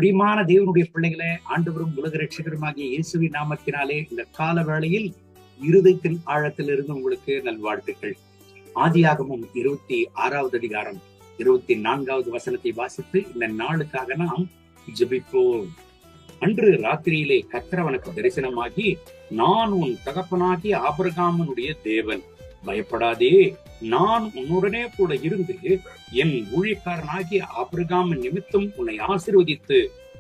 பிரியமான தேவனுடைய பிள்ளைகளே, ஆண்டவரும் உலக ரட்சகருமாகிய இயேசுவின் நாமத்தினாலே இந்த கால வேளையில் இருதயத்தின் ஆழத்தில் இருந்து உங்களுக்கு நல்வாழ்த்துக்கள். ஆதியாகமம் 26வது அதிகாரம் 24வது வசனத்தை வாசித்து இந்த நாளுக்காக நாம் ஜெபிப்போம். அன்று ராத்திரியிலே கர்த்தர் அவனுக்கு தரிசனமாகி, நான் உன் தகப்பனாகிய ஆபிரகாமனுடைய தேவன், பயப்படாதே, நான் உன்னுடனே கூட இருந்து என் ஊழியக்காரனாகிய ஆபிரகாம் நிமித்தம் உன்னை ஆசீர்வதித்து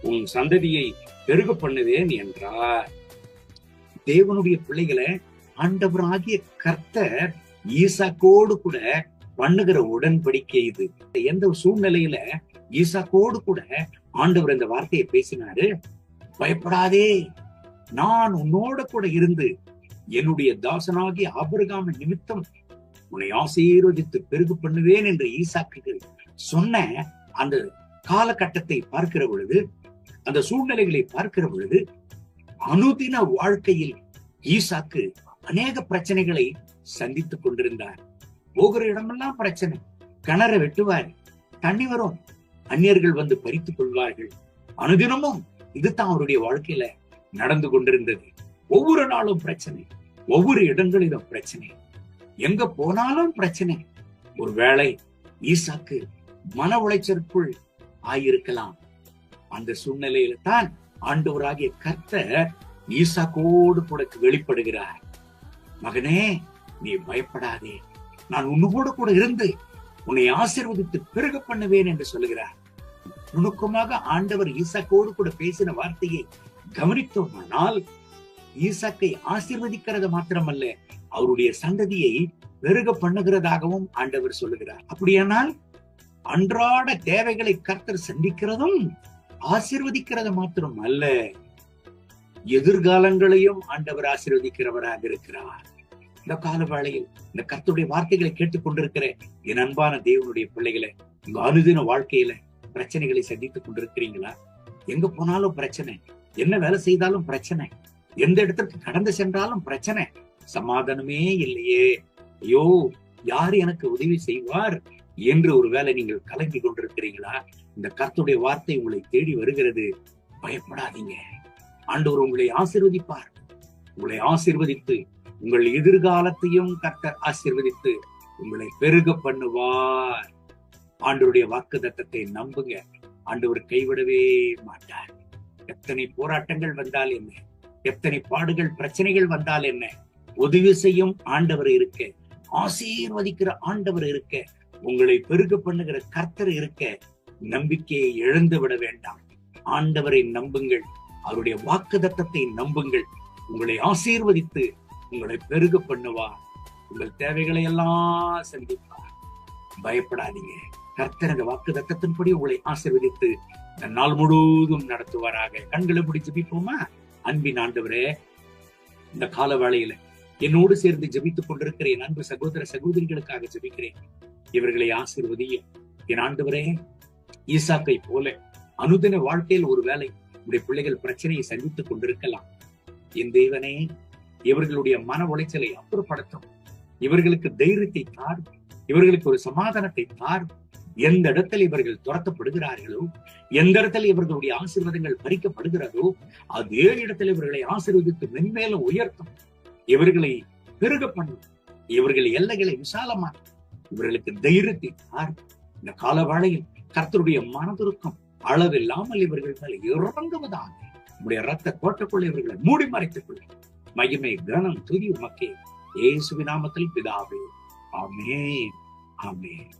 உன் சந்ததியை பெருக பண்ணுவேன் என்றார். தேவனுடைய பிள்ளைகளை ஆண்டவராகிய கர்த்தர் ஈசாக்கோடு கூட பண்ணுகிற உடன்படிக்கை இது. எந்த சூழ்நிலையில ஈசாக்கோடு கூட ஆண்டவர் இந்த வார்த்தையை பேசினாரு, பயப்படாதே, நான் உன்னோட கூட இருந்து என்னுடைய தாசனாகிய ஆபிரகாம் நிமித்தம் உன்னை ஆசீர்வதித்து பெருகு பண்ணுவேன் என்று ஈசாக்கு சொன்ன அந்த காலகட்டத்தை பார்க்கிற பொழுது, அந்த சூழ்நிலைகளை பார்க்கிற பொழுது, அனுதின வாழ்க்கையில் ஈசாக்கு அநேக பிரச்சனைகளை சந்தித்துக் கொண்டிருந்தார். போகிற இடமெல்லாம் பிரச்சனை. கிணற வெட்டுவார், தண்ணி வரும், அந்நியர்கள் வந்து பறித்துக் கொள்வார்கள். அனுதினமும் இதுதான் அவருடைய வாழ்க்கையில நடந்து கொண்டிருந்தது. ஒவ்வொரு நாளும் பிரச்சனை, ஒவ்வொரு இடங்களிலும் பிரச்சனை, எங்க போனாலும் பிரச்சனை. ஒருவேளை ஈசாக்கு மன உளைச்சலுக்குள் ஆயிருக்கலாம். அந்த சூழ்நிலையில தான் ஆண்டவராகிய கர்த்தர் ஈசாக்கோடு கூட வெளிப்படுகிறார். மகனே, நீ பயப்படாதே, நான் உன்னோடு கூட இருந்து உன்னை ஆசீர்வதித்து பெருக பண்ணுவேன் என்று சொல்லுகிறார். நுணுக்கமாக ஆண்டவர் ஈசாக்கோடு கூட பேசின வார்த்தையை கவனித்தோமானால், ஈசாக்கை ஆசீர்வதிக்கிறது மாத்திரமல்ல, அவருடைய சந்ததியை பெருக பண்ணுகிறதாகவும் ஆண்டவர் சொல்லுகிறார். அப்படியானால் அன்றாட தேவைகளை கர்த்தர் சந்திக்கிறதும் ஆசீர்வதிக்கிறது மாத்திரம் அல்ல, எதிர்காலங்களையும் ஆண்டவர் ஆசீர்வதிக்கிறவராக இருக்கிறார். இந்த கால வேளையில் இந்த கர்த்தருடைய வார்த்தைகளை கேட்டுக் கொண்டிருக்கிற என் அன்பான தேவனுடைய பிள்ளைகளை, உங்க அனுதின வாழ்க்கையில பிரச்சனைகளை சந்தித்துக் கொண்டிருக்கிறீங்களா? எங்க போனாலும் பிரச்சனை, என்ன வேலை செய்தாலும் பிரச்சனை, எந்த இடத்திற்கு கடந்து சென்றாலும் பிரச்சனை, சமாதானமே இல்லையே, ஐயோ யார் எனக்கு உதவி செய்வார் என்று ஒருவேளை நீங்கள் கலங்கி கொண்டிருக்கிறீங்களா? இந்த கர்த்தருடைய வார்த்தை உங்களை தேடி வருகிறது. பயப்படாதீங்க, ஆண்டவர் உங்களை ஆசீர்வதிப்பார். உங்களை ஆசீர்வதித்து உங்கள் எதிர்காலத்தையும் கர்த்தர் ஆசீர்வதித்து உங்களை பெருக பண்ணுவார். ஆண்டவருடைய வாக்குத்தத்தத்தை நம்புங்க, ஆண்டவர் கைவிடவே மாட்டார். எத்தனை போராட்டங்கள் வந்தால் என்ன, எத்தனை பாடுகள் பிரச்சனைகள் வந்தால் என்ன, உதவி செய்யும் ஆண்டவர் இருக்க, ஆசீர்வதிக்கிற ஆண்டவர் இருக்க, உங்களை பெருக பண்ணுகிற கர்த்தர் இருக்க, நம்பிக்கையை இழந்து விட வேண்டாம். ஆண்டவரை நம்புங்கள், அவருடைய வாக்குத்தத்தத்தை நம்புங்கள். உங்களை ஆசீர்வதித்து உங்களை பெருக பண்ணுவார். உங்கள் தேவைகளை எல்லாம் சந்திப்பார். பயப்படாதீங்க, கர்த்தர் அந்த வாக்குத்தத்தத்தின்படி உங்களை ஆசீர்வதித்து இந்த நாள் முழுவதும் நடத்துவாராக. கண்களை பிடிச்சு ஜெபிப்போமா? அன்பின் ஆண்டவரே, இந்த கால வேளையில என்னோடு சேர்ந்து ஜெபித்துக் கொண்டிருக்கிற என் அன்பு சகோதர சகோதரிகளுக்காக ஜெபிக்கிறேன். இவர்களை ஆசீர்வதிய என் ஆண்டவரே, ஈசாக்கை போல அனுதின வாழ்க்கையில் ஒரு வேளை உடைய பிள்ளைகள் பிரச்சனையை சந்தித்துக் கொண்டிருக்கலாம். என் தேவனே, இவர்களுடைய மன உளைச்சலை அப்புறப்படுத்தும், இவர்களுக்கு தைரியத்தை தார், இவர்களுக்கு ஒரு சமாதானத்தை தார். எந்த இடத்தில் இவர்கள் துரத்தப்படுகிறார்களோ, எந்த இடத்துல இவர்களுடைய ஆசீர்வாதங்கள் பறிக்கப்படுகிறதோ, அதே இடத்துல இவர்களை ஆசீர்வதித்து மென்மேலும் உயர்த்தும், இவர்களை பெருக பண்ணும், இவர்கள் எல்லைகளை விசாலமாக்கும், இவர்களுக்கு தைரியத்தை தார். இந்த கால வேளையில் கர்த்தருடைய மனதிற்கும் அளவில்லாமல் இவர்கள் மேல இறங்குவதாக உடைய ரத்த கோட்டைக்குள்ள இவர்களை மூடி மறைத்துக் கொள்ள மகிமை கனம் துதி உமக்கே, இயேசுவின் நாமத்தில் பிதாவே, ஆமென், ஆமென்.